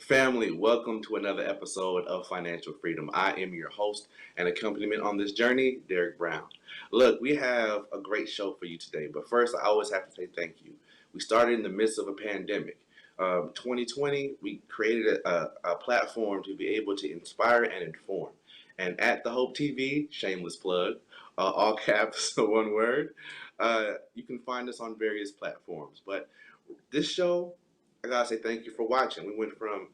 Family, welcome to another episode of Financial Freedom. I am your host and accompaniment on this journey, Derek Brown. Look, we have a great show for you today, but first, I always have to say thank you. We started in the midst of a pandemic. 2020, we created a platform to be able to inspire and inform. And at The Hope TV, shameless plug, all caps, one word, you can find us on various platforms. But this show, I gotta say thank you for watching. We went from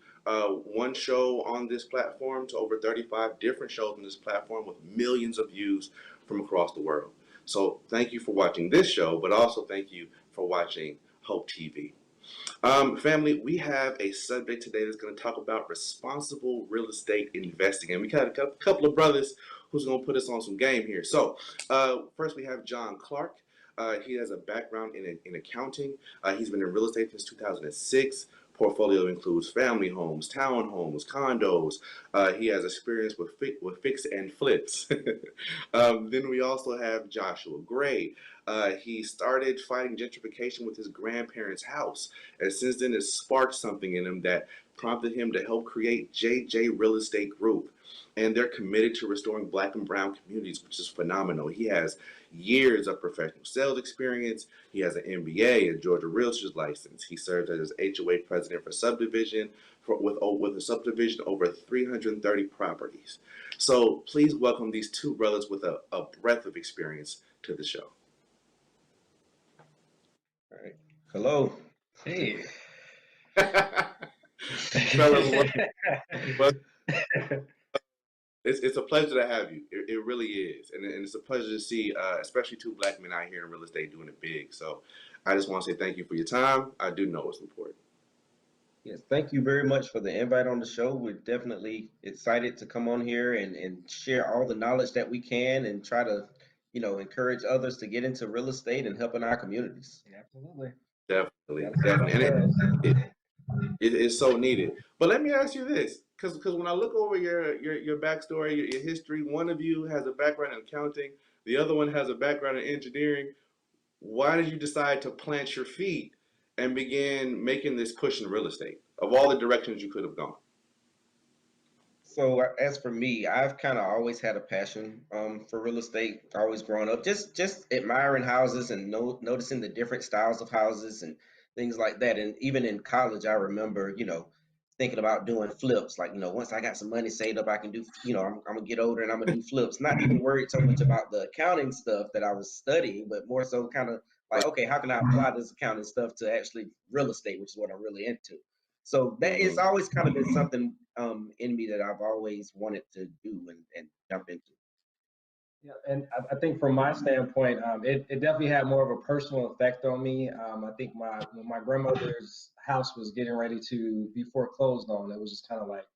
one show on this platform to over 35 different shows on this platform with millions of views from across the world. So thank you for watching this show, but also thank you for watching Hope TV. Family, we have a subject today that's going to talk about responsible real estate investing. And we got a couple of brothers who's going to put us on some game here. So, first we have John Clark. He has a background in accounting. He's been in real estate since 2006. Portfolio includes family homes, townhomes, condos. He has experience with fix and flips. Then we also have Joshua Gray. He started fighting gentrification with his grandparents' house, and since then it sparked something in him that prompted him to help create JJ Real Estate Group. And they're committed to restoring Black and brown communities, which is phenomenal. He has years of professional sales experience. He has an MBA, a Georgia Realtors license. He served as HOA president for subdivision with a subdivision over 330 properties. So please welcome these two brothers with a breadth of experience to the show. All right. Hello. Hey. Fellas, it's a pleasure to have you. It really is. And it's a pleasure to see, especially two Black men out here in real estate doing it big. So I just want to say thank you for your time. I do know it's important. Yes, thank you very much for the invite on the show. We're definitely excited to come on here and share all the knowledge that we can and try to, encourage others to get into real estate and helping our communities. Absolutely. Definitely. And it is so needed. But let me ask you this, because when I look over your backstory, your history, one of you has a background in accounting, the other one has a background in engineering. Why did you decide to plant your feet and begin making this push in real estate of all the directions you could have gone? So as for me, I've kind of always had a passion for real estate, always growing up, just admiring houses and noticing the different styles of houses and things like that. And even in college, I remember, thinking about doing flips. Like, once I got some money saved up, I can do, I'm gonna get older and I'm gonna do flips. Not even worried so much about the accounting stuff that I was studying, but more so kind of like, okay, how can I apply this accounting stuff to actually real estate, which is what I'm really into. So that it's Mhm. always kind of been something in me that I've always wanted to do and jump into. Yeah, and I think from my standpoint, it definitely had more of a personal effect on me. I think when my grandmother's house was getting ready to be foreclosed on, it was just kind of like,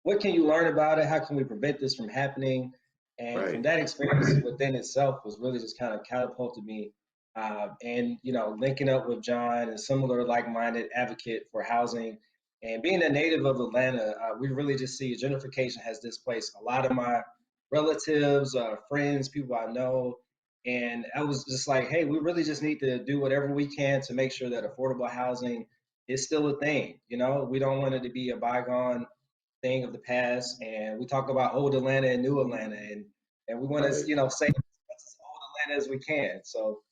what can you learn about it? How can we prevent this from happening? And from Right. that experience within itself was really just kind of catapulted me. And linking up with John, a similar like-minded advocate for housing, and being a native of Atlanta, we really just see gentrification has displaced a lot of my relatives, friends, people I know. And I was just like, hey, we really just need to do whatever we can to make sure that affordable housing is still a thing. We don't want it to be a bygone thing of the past. And we talk about old Atlanta and new Atlanta, and we want to, Right. say as much as old Atlanta as we can. So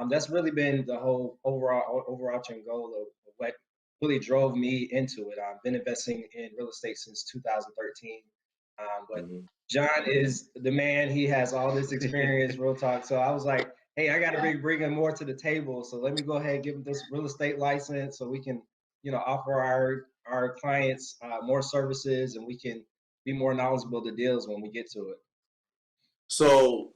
that's really been the whole overarching goal of what really drove me into it. I've been investing in real estate since 2013. But Hmm. John is the man. He has all this experience, real talk. So I was like, hey, I got to bring him more to the table. So let me go ahead and give him this real estate license so we can, offer our clients more services, and we can be more knowledgeable of the deals when we get to it. So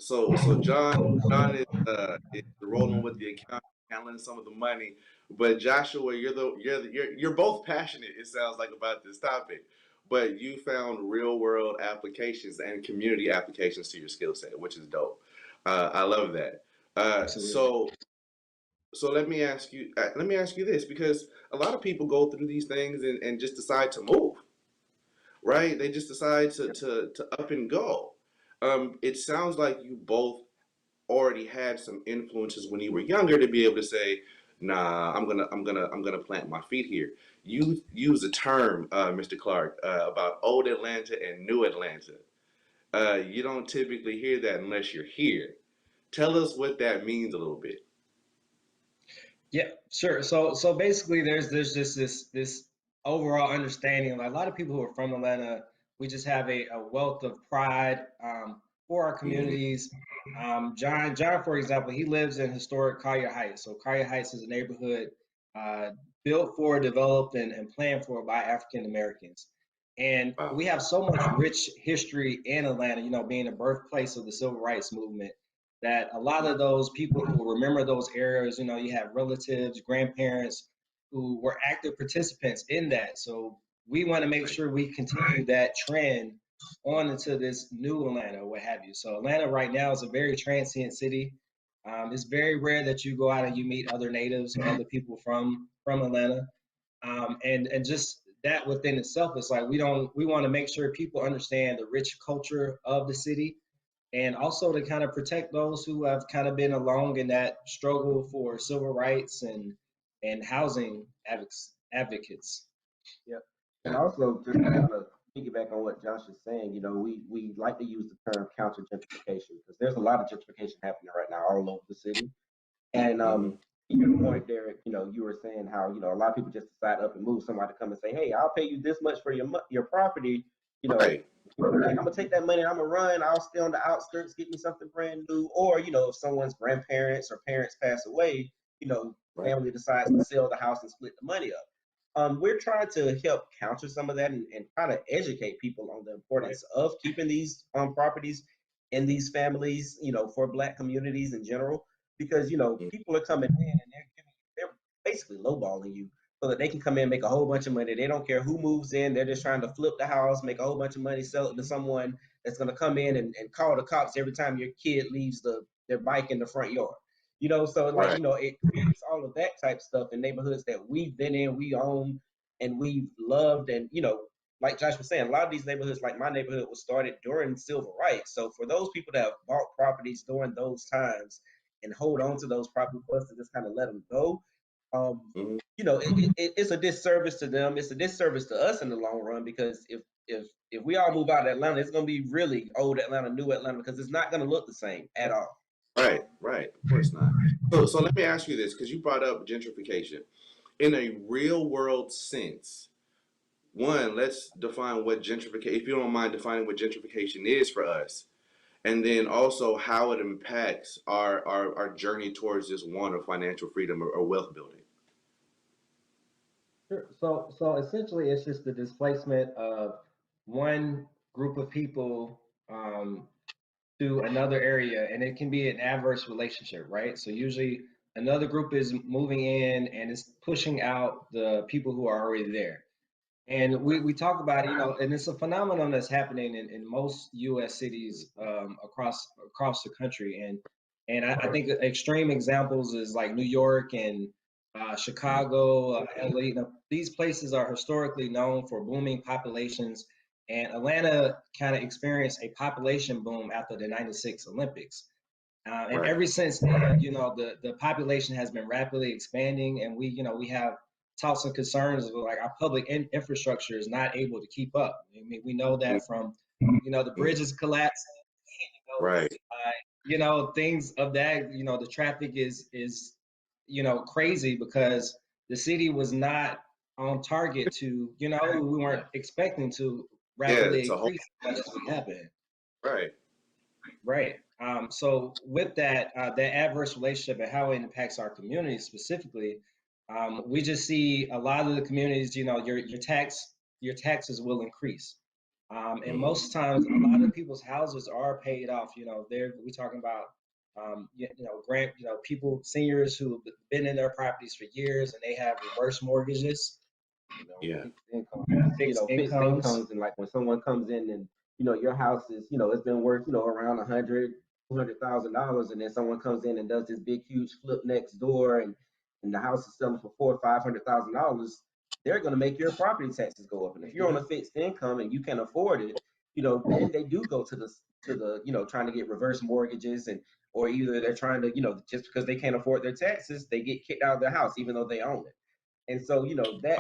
John is rolling with the account, handling some of the money, but Joshua, you're both passionate. It sounds like about this topic, but you found real world applications and community applications to your skill set, which is dope. I love that. Uh, Absolutely. so so let me ask you this, because a lot of people go through these things and just decide to move, right? They just decide to up and go. It sounds like you both already had some influences when you were younger to be able to say, Nah, I'm gonna plant my feet here. You use a term, Mr. Clark, about old Atlanta and new Atlanta. You don't typically hear that unless you're here. Tell us what that means a little bit. Yeah, sure. So basically, there's just this overall understanding. Like a lot of people who are from Atlanta, we just have a wealth of pride for our Hmm. communities. John, for example, he lives in historic Collier Heights. So Collier Heights is a neighborhood uh, built for, developed, and planned for by African Americans. And Wow. we have so much rich history in Atlanta. Being the birthplace of the civil rights movement, that a lot of those people who remember those eras, you have relatives, grandparents who were active participants in that. So we want to make Right. sure we continue that trend on into this new Atlanta, what have you. So Atlanta right now is a very transient city. It's very rare that you go out and you meet other natives or other people from Atlanta, and just that within itself is like we want to make sure people understand the rich culture of the city, and also to kind of protect those who have kind of been along in that struggle for civil rights and housing advocates. Yep. And Yeah. also, just to kind of piggyback on what Josh is saying, we like to use the term counter gentrification because there's a lot of gentrification happening right now all over the city. And Hmm. to your point, Derek, you were saying how a lot of people just decide up and move. Somebody come and say, "Hey, I'll pay you this much for your property." You know, Right. people are like, I'm gonna take that money, I'm gonna run. I'll stay on the outskirts, get me something brand new. Or if someone's grandparents or parents pass away, Right. family decides to sell the house and split the money up. We're trying to help counter some of that and kind of educate people on the Right. importance of keeping these properties in these families, for Black communities in general, because people are coming in and they're basically lowballing you so that they can come in and make a whole bunch of money. They don't care who moves in. They're just trying to flip the house, make a whole bunch of money, sell it to someone that's going to come in and call the cops every time your kid leaves their bike in the front yard. So like, Right. it creates all of that type stuff in neighborhoods that we've been in, we own, and we've loved. And, like Josh was saying, a lot of these neighborhoods, like my neighborhood, was started during civil rights. So for those people that have bought properties during those times and hold on to those properties for us to just kind of let them go, um, Hmm. it's a disservice to them. It's a disservice to us in the long run because if we all move out of Atlanta, it's going to be really old Atlanta, new Atlanta, because it's not going to look the same at all. Right. Right. Of course not. So let me ask you this, because you brought up gentrification in a real world sense. One, let's define what gentrification, if you don't mind defining what gentrification is for us, and then also how it impacts our journey towards this one of financial freedom or wealth building. Sure. So essentially, it's just the displacement of one group of people to another area, and it can be an adverse relationship, right? So usually, another group is moving in and it's pushing out the people who are already there. And we talk about it, and it's a phenomenon that's happening in most U.S. cities across the country. And I think extreme examples is like New York and Chicago, LA. These places are historically known for booming populations, and Atlanta kind of experienced a population boom after the '96 Olympics. And Right. ever since then, the population has been rapidly expanding, and we have thoughts and concerns of like our public infrastructure is not able to keep up. I mean, we know that from the Mhm. bridges collapsing, Right. things of that. The traffic is crazy because the city was not on target to we weren't expecting to Yeah. rapidly It's a whole. increase as much as we have been. Right. Right. So with that, that adverse relationship and how it impacts our community specifically, we just see a lot of the communities. Your taxes will increase, and Hmm. most times a lot of people's houses are paid off. We talking about grant people, seniors who have been in their properties for years and they have reverse mortgages, Yeah. Fixed income, fixed fixed incomes. incomes, and like when someone comes in and your house is it's been worth around 100, $200,000, and then someone comes in and does this big huge flip next door, and the house is selling for $400,000, $500,000. They're going to make your property taxes go up, and if you're on a fixed income and you can afford it, then they do go to the trying to get reverse mortgages, and or either they're trying to, just because they can't afford their taxes, they get kicked out of their house even though they own it. And so,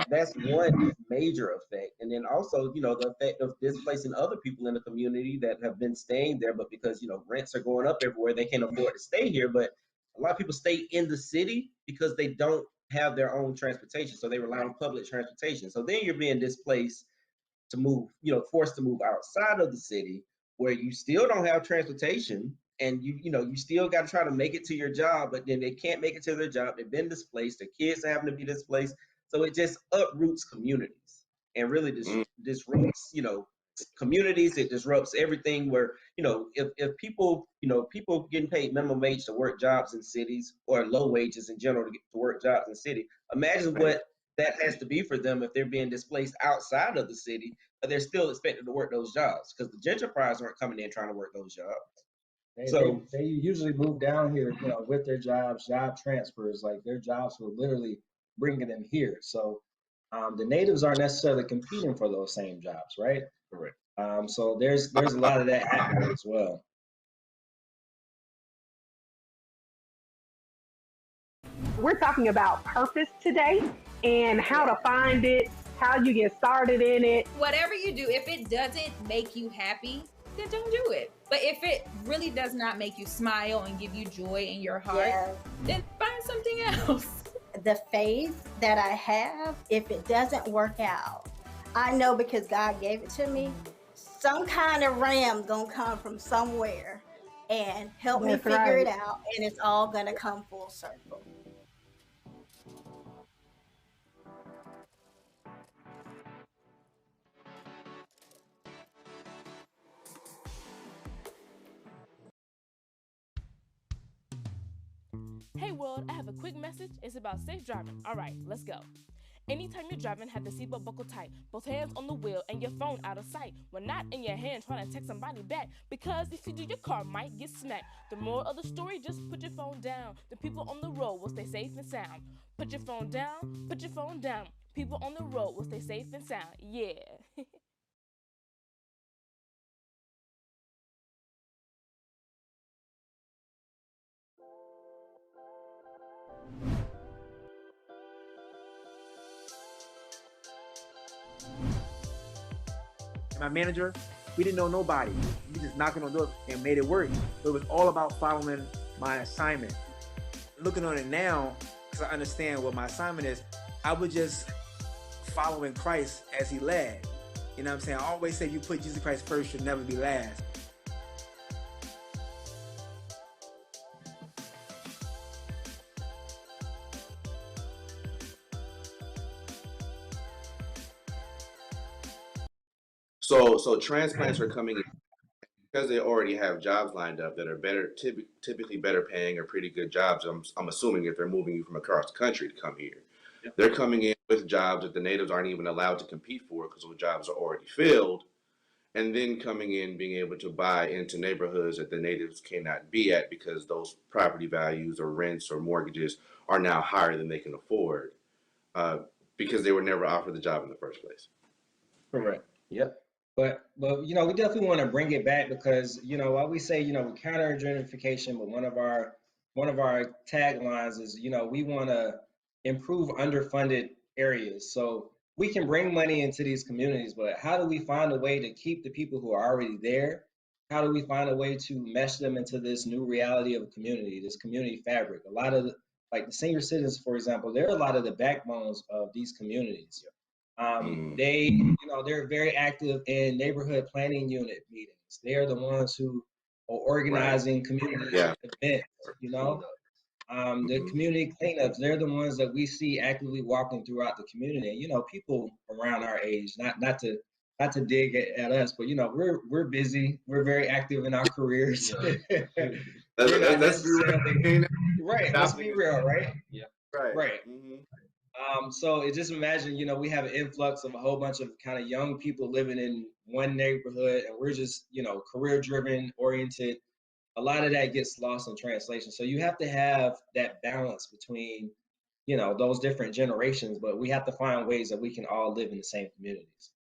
that's one major effect. And then also, the effect of displacing other people in the community that have been staying there, but because, rents are going up everywhere, they can't afford to stay here. But a lot of people stay in the city because they don't have their own transportation. So they rely on public transportation. So then you're being displaced to move, forced to move outside of the city where you still don't have transportation, and you still got to try to make it to your job, but then they can't make it to their job. They've been displaced. Their kids are having to be displaced. So it just uproots communities and really disrupts, communities. It disrupts everything where, if people, people getting paid minimum wage to work jobs in cities, or low wages in general to work jobs in city. Imagine what that has to be for them if they're being displaced outside of the city, but they're still expected to work those jobs because the gentrifiers aren't coming in trying to work those jobs. They usually move down here, with their jobs, job transfers, like their jobs were literally bringing them here. So the natives aren't necessarily competing for those same jobs, right? Correct. So there's a lot of that happening as well. We're talking about purpose today and how to find it, how you get started in it. Whatever you do, if it doesn't make you happy, then don't do it. But if it really does not make you smile and give you joy in your heart, then find something else. The faith that I have, if it doesn't work out, I know because God gave it to me, some kind of ram gonna come from somewhere and help me figure it out, and it's all gonna come full circle. Hey world, I have a quick message. It's about safe driving. All right, let's go. Anytime you're driving, have the seatbelt buckled tight, both hands on the wheel and your phone out of sight. When not in your hand trying to text somebody back, because if you do, your car might get smacked. The moral of the story, just put your phone down. The people on the road will stay safe and sound. Put your phone down, put your phone down. People on the road will stay safe and sound. Yeah. My manager, we didn't know nobody. We just knocking on doors and made it work. It was all about following my assignment. Looking on it now, because I understand what my assignment is, I was just following Christ as he led. You know what I'm saying? I always say you put Jesus Christ first, should never be last. So transplants are coming in because they already have jobs lined up that are typically better paying or pretty good jobs. I'm assuming if they're moving you from across the country to come here, they're coming in with jobs that the natives aren't even allowed to compete for because those jobs are already filled, and then coming in being able to buy into neighborhoods that the natives cannot be at because those property values or rents or mortgages are now higher than they can afford because they were never offered the job in the first place. Correct. Yep. But we definitely want to bring it back because while we say we counter gentrification, but one of our taglines is we want to improve underfunded areas. So we can bring money into these communities, but how do we find a way to keep the people who are already there? How do we find a way to mesh them into this new reality of a community, this community fabric? A lot of the senior citizens, for example, they're a lot of the backbones of these communities. They're very active in neighborhood planning unit meetings. They are the ones who are organizing community events, the community cleanups. They're the ones that we see actively walking throughout the community. And, people around our age, not to dig at us, but we're busy. We're very active in our careers. Let's be real. Right. Let's be real, right? Yeah. Right. So just imagine, we have an influx of a whole bunch of kind of young people living in one neighborhood, and we're just, career driven, oriented. A lot of that gets lost in translation. So you have to have that balance between, those different generations, but we have to find ways that we can all live in the same communities.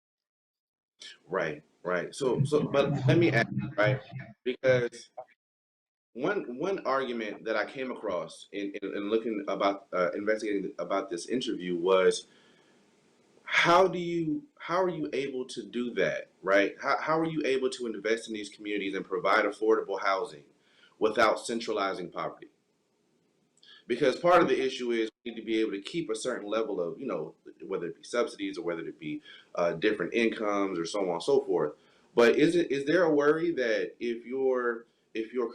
Right. So, but let me ask, right? Because one argument that I came across in looking about investigating about this interview was how are you able to do that, right? How are you able to invest in these communities and provide affordable housing without centralizing poverty? Because part of the issue is we need to be able to keep a certain level of, whether it be subsidies or whether it be different incomes or so on and so forth. But is there a worry that if you're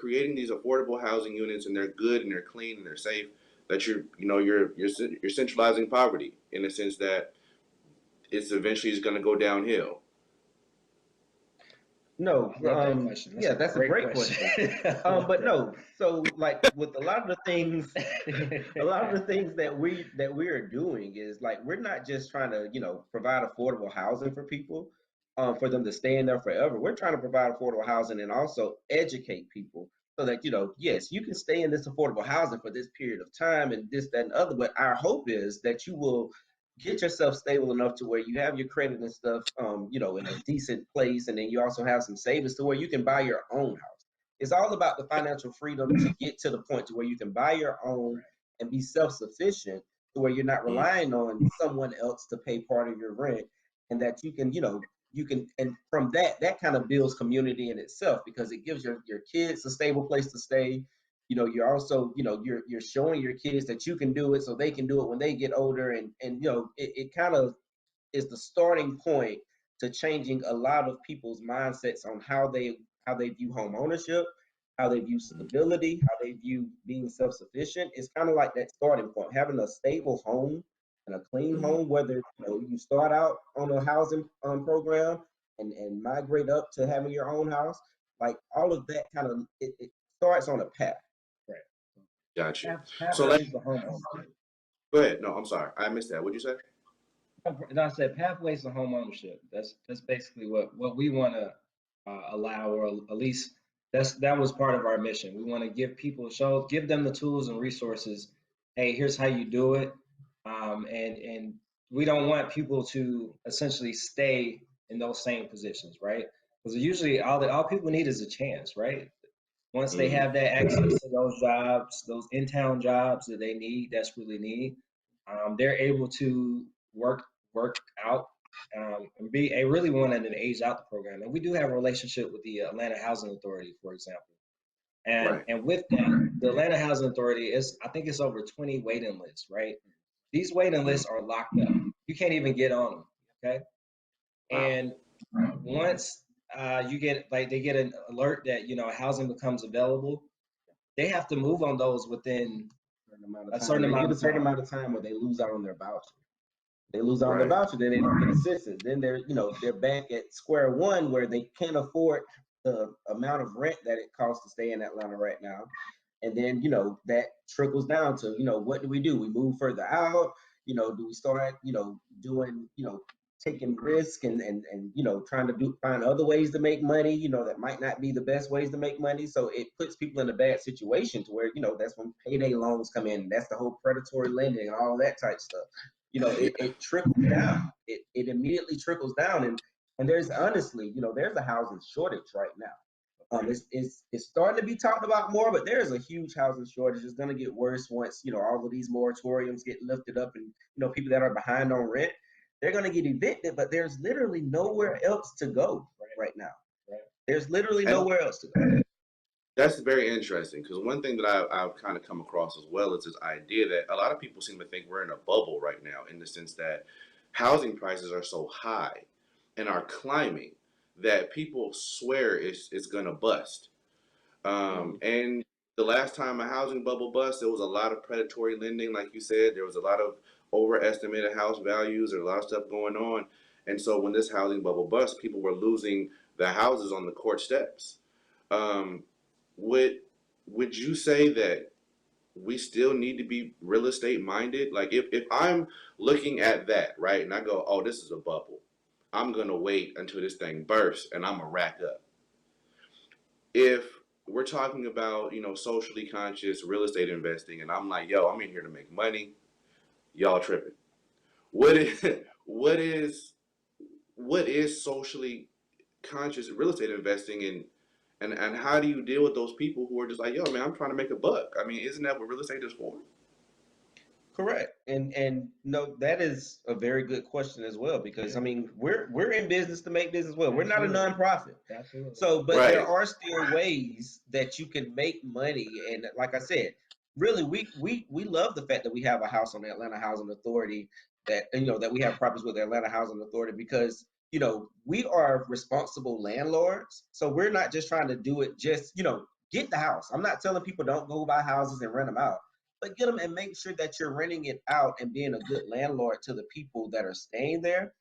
creating these affordable housing units and they're good and they're clean and they're safe, that you're centralizing poverty in the sense that it's eventually is going to go downhill? No, Love that question. yeah, that's a great question. But no, so like with a lot of the things, a lot of the things that we are doing is like we're not just trying to provide affordable housing for people, for them to stay in there forever. We're trying to provide affordable housing and also educate people so that yes, you can stay in this affordable housing for this period of time and this, that, and other. But our hope is that you will get yourself stable enough to where you have your credit and stuff, in a decent place, and then you also have some savings to where you can buy your own house. It's all about the financial freedom to get to the point to where you can buy your own and be self-sufficient, to where you're not relying on someone else to pay part of your rent, and that you can, and from that kind of builds community in itself because it gives your kids a stable place to stay. You're also, you're showing your kids that you can do it so they can do it when they get older. And it kind of is the starting point to changing a lot of people's mindsets on how they view home ownership, how they view stability, how they view being self-sufficient. It's kind of like that starting point, having a stable home and a clean home, whether you start out on a housing program and migrate up to having your own house. Like all of that kind of it starts on a path. Gotcha. So Pathways to home ownership. go ahead. No, I'm sorry, I missed that. What'd you say? And I said pathways to home ownership. That's basically what we want to allow, or at least that was part of our mission. We want to give them the tools and resources. Hey, here's how you do it, and we don't want people to essentially stay in those same positions, right? Because usually all people need is a chance, right? Once they have that access to those jobs, those in-town jobs that they desperately need, they're able to work out and be a really one and an age out the program. And we do have a relationship with the Atlanta Housing Authority, for example. And with that, the Atlanta Housing Authority I think it's over 20 waiting lists, right? These waiting lists are locked up. You can't even get on them, okay? And once they get an alert that housing becomes available, they have to move on those within a certain amount of time where they lose out on their voucher. They lose out on their voucher, then they don't get assistance. Then they're back at square one where they can't afford the amount of rent that it costs to stay in Atlanta right now. And then that trickles down to what do? We move further out. Do we start doing taking risk and trying to find other ways to make money, that might not be the best ways to make money. So it puts people in a bad situation to where, that's when payday loans come in. That's the whole predatory lending and all that type stuff. It trickles down. It immediately trickles down. And there's honestly, there's a housing shortage right now. It's starting to be talked about more, but there's a huge housing shortage. It's going to get worse once, all of these moratoriums get lifted up and, people that are behind on rent, they're going to get evicted, but there's literally nowhere else to go right now. There's literally nowhere else to go. That's very interesting because one thing that I've kind of come across as well is this idea that a lot of people seem to think we're in a bubble right now, in the sense that housing prices are so high and are climbing that people swear it's going to bust. And the last time a housing bubble bust, there was a lot of predatory lending, like you said. There was a lot of overestimated house values. There's a lot of stuff going on. And so when this housing bubble bust, people were losing their houses on the court steps. Would you say that we still need to be real estate minded? Like if I'm looking at that, right, and I go, oh, this is a bubble, I'm going to wait until this thing bursts and I'm going to rack up. If we're talking about, socially conscious real estate investing, and I'm like, yo, I'm in here to make money, y'all tripping. What is socially conscious real estate investing, And how do you deal with those people who are just like, yo, man, I'm trying to make a buck? I mean, isn't that what real estate is for? Correct. And no, that is a very good question as well, because I mean, we're in business to make business well. We're not a nonprofit. Absolutely. So, but Right. there are still ways that you can make money. And like I said, really, we love the fact that we have a house on the Atlanta Housing Authority, that, you know, that we have properties with the Atlanta Housing Authority, because, you know, we are responsible landlords. So we're not just trying to do it just, you know, get the house. I'm not telling people don't go buy houses and rent them out, but get them and make sure that you're renting it out and being a good landlord to the people that are staying there,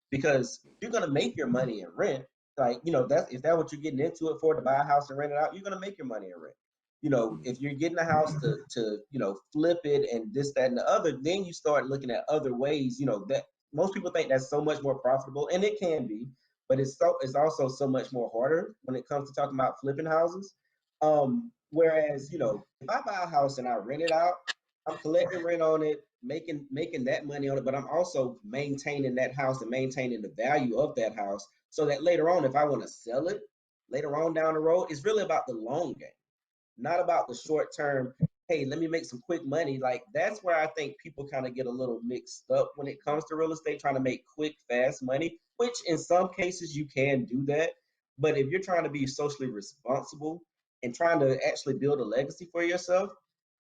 because you're gonna make your money in rent. Like, you know, that's, if that's what you're getting into it for, to buy a house and rent it out, you're gonna make your money in rent. You know, if you're getting a house to you know, flip it and this, that, and the other, then you start looking at other ways, you know, that most people think that's so much more profitable, and it can be, but it's also so much more harder when it comes to talking about flipping houses. Whereas, you know, if I buy a house and I rent it out, I'm collecting rent on it, making that money on it, but I'm also maintaining that house and maintaining the value of that house, so that later on, if I want to sell it later on down the road, it's really about the long game, not about the short term. Hey, let me make some quick money. Like, that's where I think people kind of get a little mixed up when it comes to real estate, trying to make quick, fast money, which in some cases you can do that. But if you're trying to be socially responsible and trying to actually build a legacy for yourself,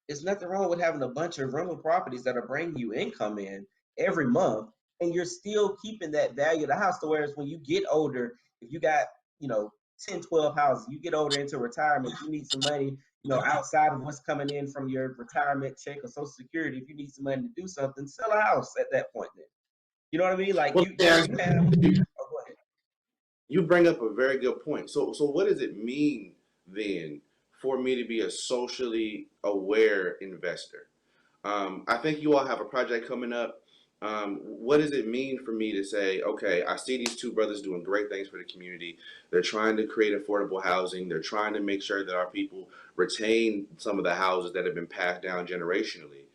there's nothing wrong with having a bunch of rental properties that are bringing you income in every month, and you're still keeping that value of the house. So whereas when you get older, if you got, you know, 10, 12 houses, you get older into retirement, you need some money, you know, outside of what's coming in from your retirement check or Social Security. If you need some money to do something, sell a house at that point then. You know what I mean? Like, Well, you yeah, have, oh, go ahead. you bring up a very good point. So what does it mean then for me to be a socially aware investor? I think you all have a project coming up. What does it mean for me to say, okay, I see these two brothers doing great things for the community. They're trying to create affordable housing. They're trying to make sure that our people retain some of the houses that have been passed down generationally.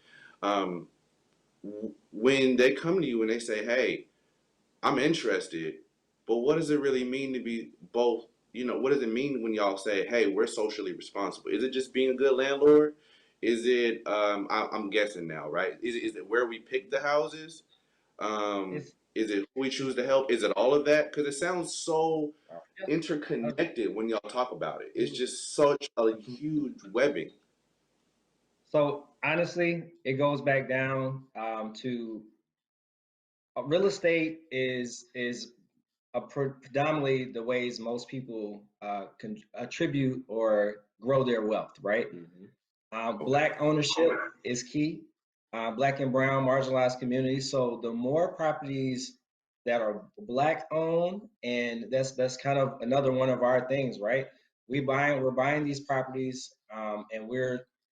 When they come to you and they say, hey, I'm interested, but what does it really mean to be both? You know, what does it mean when y'all say, hey, we're socially responsible? Is it just being a good landlord? Is it, I'm guessing now, right? Is it where we pick the houses? Is it who we choose to help? Is it all of that? Because it sounds so interconnected when y'all talk about it. It's just such a huge webbing. So honestly, it goes back down to real estate is predominantly the ways most people can attribute or grow their wealth, right? Black ownership is key. Black and brown marginalized communities. So the more properties that are Black owned, and that's kind of another one of our things, right? We're buying these properties, and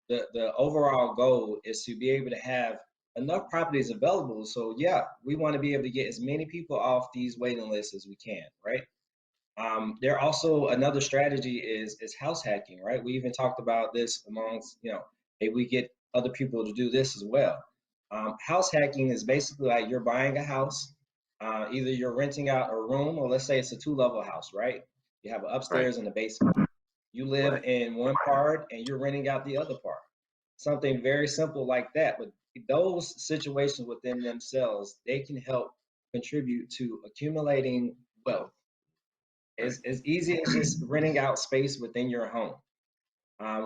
the overall goal is to be able to have enough properties available. So yeah, we want to be able to get as many people off these waiting lists as we can, right? There also, another strategy is house hacking, right? We even talked about this amongst, you know, maybe we get other people to do this as well. House hacking is basically like you're buying a house, either you're renting out a room, or let's say it's a 2-level house, right? You have an upstairs and a basement. You live in one part and you're renting out the other part. Something very simple like that. But those situations within themselves, they can help contribute to accumulating wealth. It's as easy as just renting out space within your home.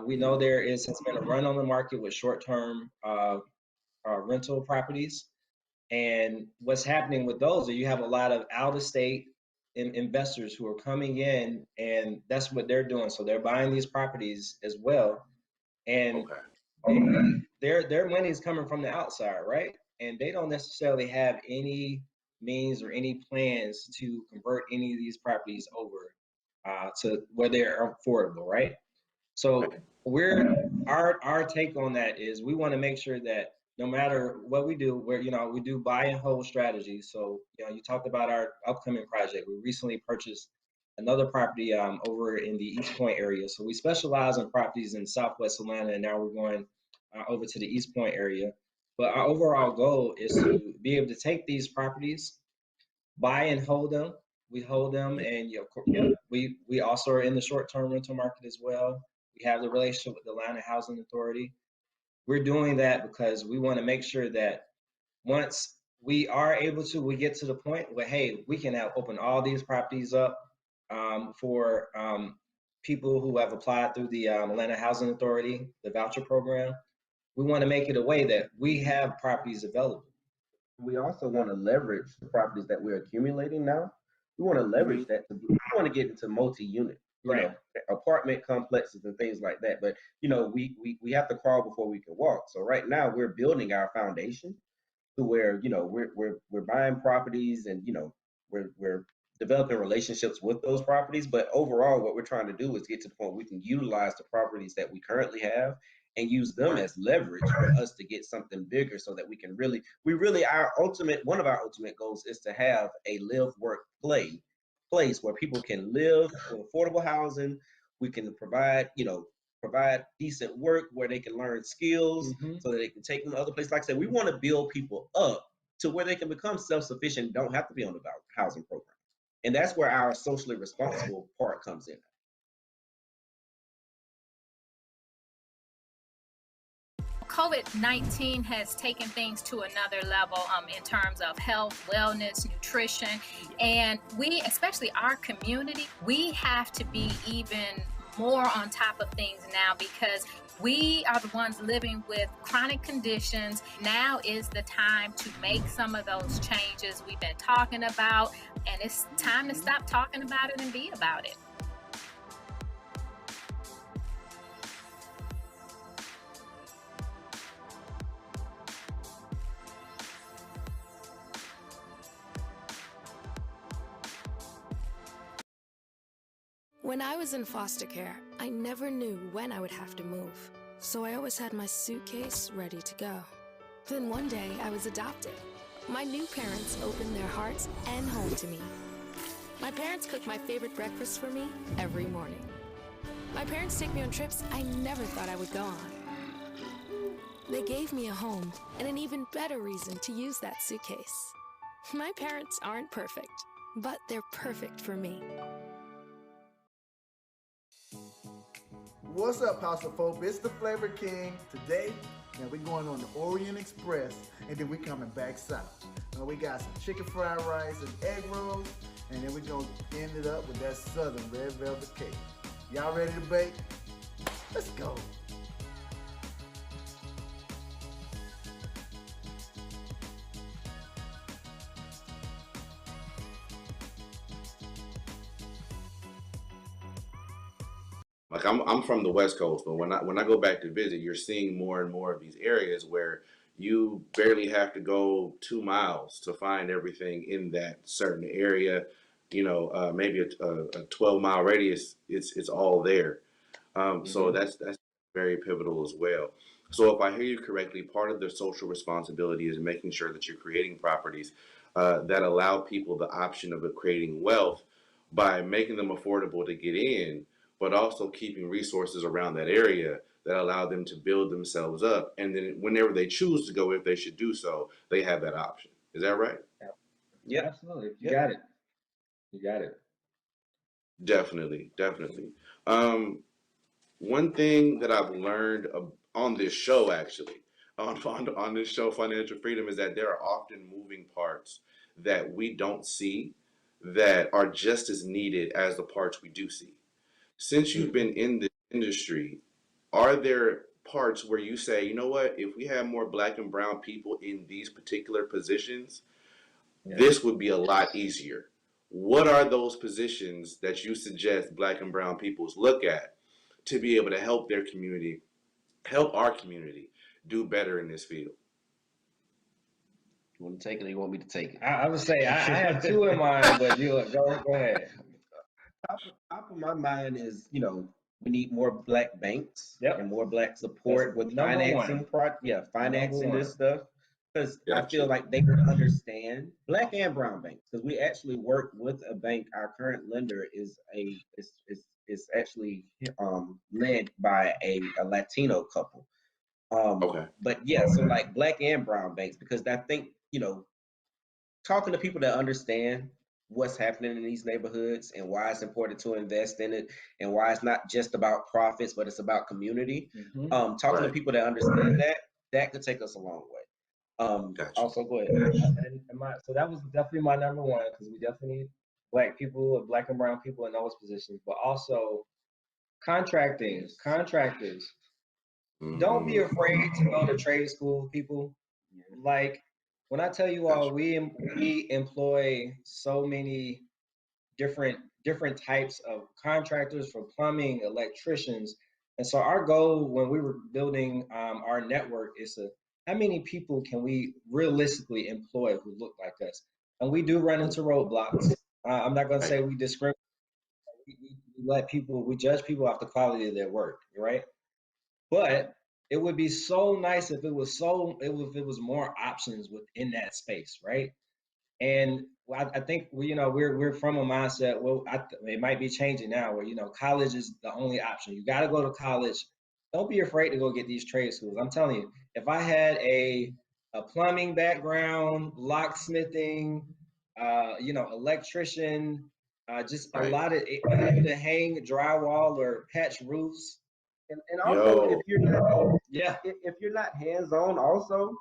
We know there has been a run on the market with short-term rental properties. And what's happening with those is you have a lot of out-of-state investors who are coming in, and that's what they're doing. So they're buying these properties as well. And their money is coming from the outside, right? And they don't necessarily have any means or any plans to convert any of these properties over to where they're affordable, right? So our take on that is we want to make sure that no matter what we do, we do buy and hold strategies. So, you talked about our upcoming project. We recently purchased another property over in the East Point area. So we specialize in properties in Southwest Atlanta, and now we're going over to the East Point area. But our overall goal is to be able to take these properties, buy and hold them. We hold them, and We also are in the short-term rental market as well. We have the relationship with the Atlanta Housing Authority. We're doing that because we want to make sure that once we are able to, we get to the point where, hey, we can open all these properties up for people who have applied through the Atlanta Housing Authority, the voucher program. We want to make it a way that we have properties available. We also want to leverage the properties that we're accumulating now. We want to leverage that we want to get into multi-unit, you know, apartment complexes and things like that. But you know, we have to crawl before we can walk. So right now we're building our foundation to where, you know, we're buying properties and, you know, we're developing relationships with those properties. But overall, what we're trying to do is get to the point where we can utilize the properties that we currently have and use them as leverage for us to get something bigger, so that we can really one of our ultimate goals is to have a live, work, play place where people can live with affordable housing. We can provide decent work where they can learn skills so that they can take them to other places. Like I said, we want to build people up to where they can become self-sufficient, don't have to be on the housing program. And that's where our socially responsible part comes in. COVID-19 has taken things to another level in terms of health, wellness, nutrition, and we, especially our community, we have to be even more on top of things now, because we are the ones living with chronic conditions. Now is the time to make some of those changes we've been talking about, and it's time to stop talking about it and be about it. When I was in foster care, I never knew when I would have to move, so I always had my suitcase ready to go. Then one day, I was adopted. My new parents opened their hearts and home to me. My parents cook my favorite breakfast for me every morning. My parents take me on trips I never thought I would go on. They gave me a home and an even better reason to use that suitcase. My parents aren't perfect, but they're perfect for me. What's up, House of Folk? It's the Flavor King. Today, now we're going on the Orient Express, and then we're coming back south. Now we got some chicken fried rice and egg rolls, and then we're gonna end it up with that Southern red velvet cake. Y'all ready to bake? Let's go. Like I'm from the West Coast, but when I go back to visit, you're seeing more and more of these areas where you barely have to go 2 miles to find everything in that certain area. You know, maybe a 12-mile radius, it's all there. So that's very pivotal as well. So if I hear you correctly, part of the social responsibility is making sure that you're creating properties that allow people the option of creating wealth by making them affordable to get in, but also keeping resources around that area that allow them to build themselves up. And then whenever they choose to go, if they should do so, they have that option. Is that right? Yeah, absolutely. You got it. You got it. Definitely. One thing that I've learned on this show, actually, on this show, Financial Freedom, is that there are often moving parts that we don't see that are just as needed as the parts we do see. Since you've been in this industry, are there parts where you say, you know what, if we have more Black and brown people in these particular positions, this would be a lot easier? What are those positions that you suggest Black and brown peoples look at to be able to help their community, help our community do better in this field? You want to take it or you want me to take it? I would say I have two in mind, but you go ahead. Top of my mind is, you know, we need more Black banks and more Black support with financing this stuff, because I feel like they would understand, Black and brown banks, because we actually work with a bank. Our current lender is actually led by a Latino couple. But yeah, so like Black and brown banks, because I think, you know, talking to people that understand what's happening in these neighborhoods and why it's important to invest in it and why it's not just about profits, but it's about community. Talking to Right. people that understand that could take us a long way. Gotcha. Also, go ahead. So that was definitely my number one, because we definitely need black people, black and brown people in those positions, but also contractors. Don't be afraid to go to trade school, people. Like, when I tell you all, we employ so many different types of contractors for plumbing, electricians. And so our goal when we were building our network is to, how many people can we realistically employ who look like us? And we do run into roadblocks. I'm not going to say we discriminate. We judge people off the quality of their work, right? But it would be so nice if it was more options within that space, right? And I think we're from a mindset. Well, it might be changing now, where college is the only option. You got to go to college. Don't be afraid to go get these trade schools. I'm telling you, if I had a plumbing background, locksmithing, electrician, just a lot of able to hang drywall or patch roofs. And also, if you're not, yeah, if you're not hands-on, also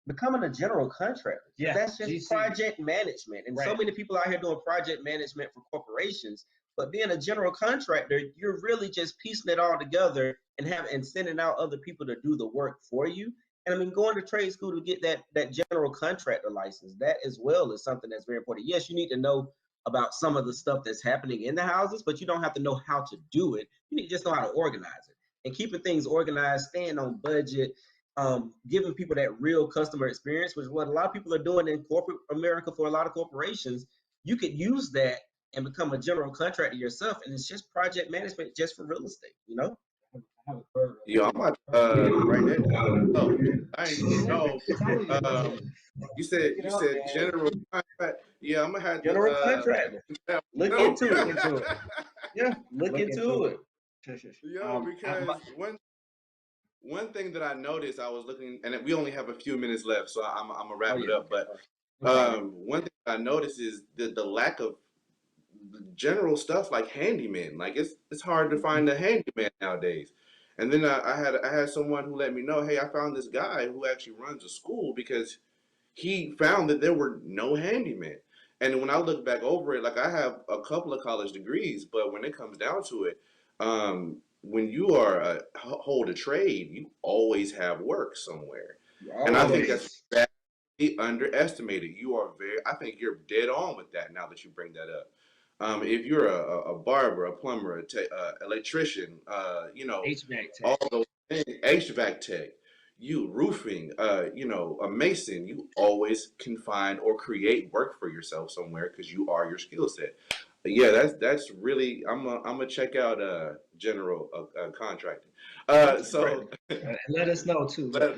becoming a general contractor. Yeah, that's just GC. project management. And so many people out here doing project management for corporations, but being a general contractor, you're really just piecing it all together and sending out other people to do the work for you. And I mean, going to trade school to get that general contractor license, that as well is something that's very important. Yes, you need to know about some of the stuff that's happening in the houses, but you don't have to know how to do it. You need to just know how to organize it. And keeping things organized, staying on budget, giving people that real customer experience, which is what a lot of people are doing in corporate America for a lot of corporations. You could use that and become a general contractor yourself, and it's just project management just for real estate, Yeah, I'm about right there. Oh, I didn't know. You said general contract. Yeah, I'm gonna have general contractor. Look into it. Yeah, look into it. Yo, because one thing that I noticed, I was looking, and we only have a few minutes left, so I'm gonna wrap it up. But one thing I noticed is the lack of general stuff like handyman. Like it's hard to find a handyman nowadays. And then I had someone who let me know, hey, I found this guy who actually runs a school because he found that there were no handymen. And when I look back over it, like I have a couple of college degrees, but when it comes down to it, when you are hold a trade, you always have work somewhere. And I think that's badly underestimated. I think you're dead on with that now that you bring that up. If you're a barber, a plumber, electrician, HVAC tech, all those things, HVAC tech, roofing, a mason, you always can find or create work for yourself somewhere because you are your skill set. But yeah, that's really, I'm gonna check out general contracting. So let us know too. Look,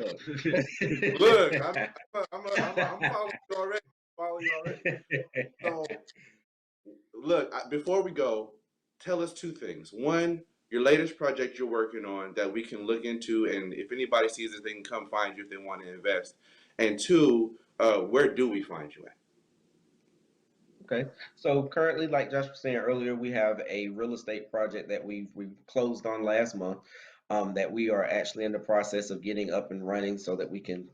I'm following you already. So, look, before we go, tell us two things. One, your latest project you're working on that we can look into, and if anybody sees it, they can come find you if they want to invest. And two, where do we find you at? Okay, so currently, like Josh was saying earlier, we have a real estate project that we closed on last month, that we are actually in the process of getting up and running so that we can,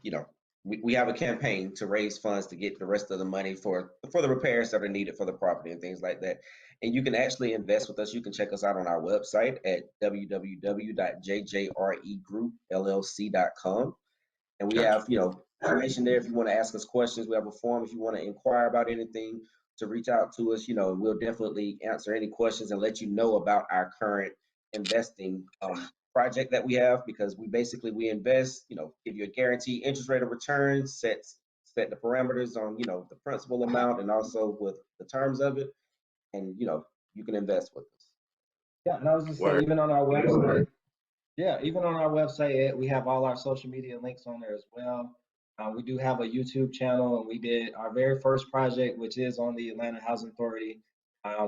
we have a campaign to raise funds to get the rest of the money for the repairs that are needed for the property and things like that. And you can actually invest with us. You can check us out on our website at www.jjregroup.llc.com. And we have, information there if you want to ask us questions. We have a form if you want to inquire about anything, to reach out to us. We'll definitely answer any questions and let you know about our current investing project that we have, because we invest, give you a guaranteed interest rate of return, set the parameters on, the principal amount and also with the terms of it. And, you can invest with us. Yeah, and I was just saying, even on our website, we have all our social media links on there as well. We do have a YouTube channel, and we did our very first project, which is on the Atlanta Housing Authority.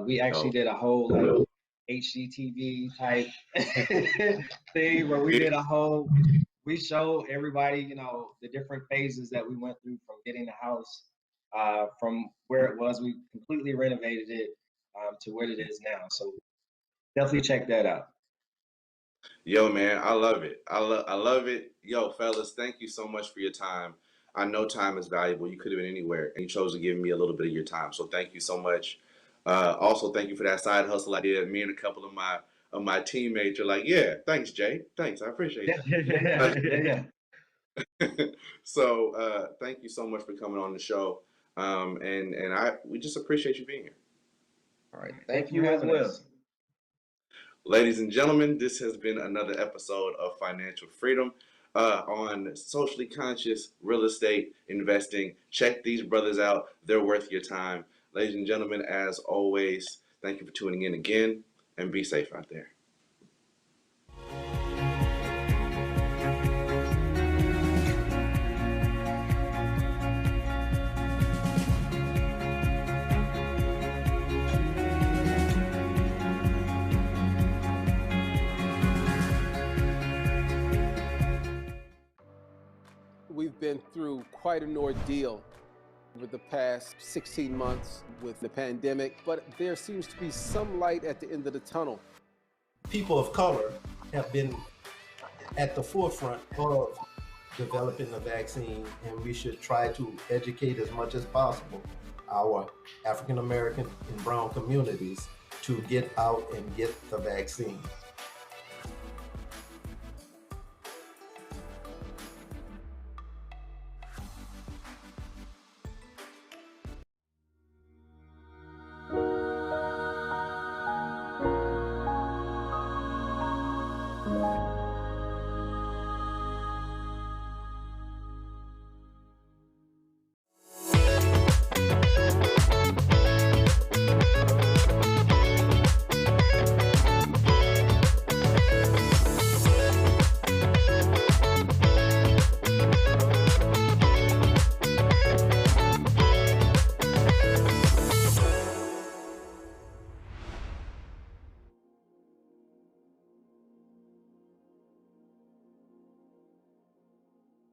We actually did a whole HGTV type thing where we showed everybody, the different phases that we went through from getting the house from where it was. We completely renovated it to what it is now. So definitely check that out. Yo, man, I love it. I love it. Yo, fellas, thank you so much for your time. I know time is valuable. You could have been anywhere, and you chose to give me a little bit of your time. So thank you so much. Also, thank you for that side hustle I did. Me and a couple of my teammates are like, yeah, thanks, Jay. Thanks, I appreciate it. So thank you so much for coming on the show. And we just appreciate you being here. All right. Thank you as well. Ladies and gentlemen, this has been another episode of Financial Freedom on socially conscious real estate investing. Check these brothers out. They're worth your time. Ladies and gentlemen, as always, thank you for tuning in again, and be safe out there. We've been through quite an ordeal over the past 16 months with the pandemic, but there seems to be some light at the end of the tunnel. People of color have been at the forefront of developing the vaccine, and we should try to educate as much as possible our African American and brown communities to get out and get the vaccine.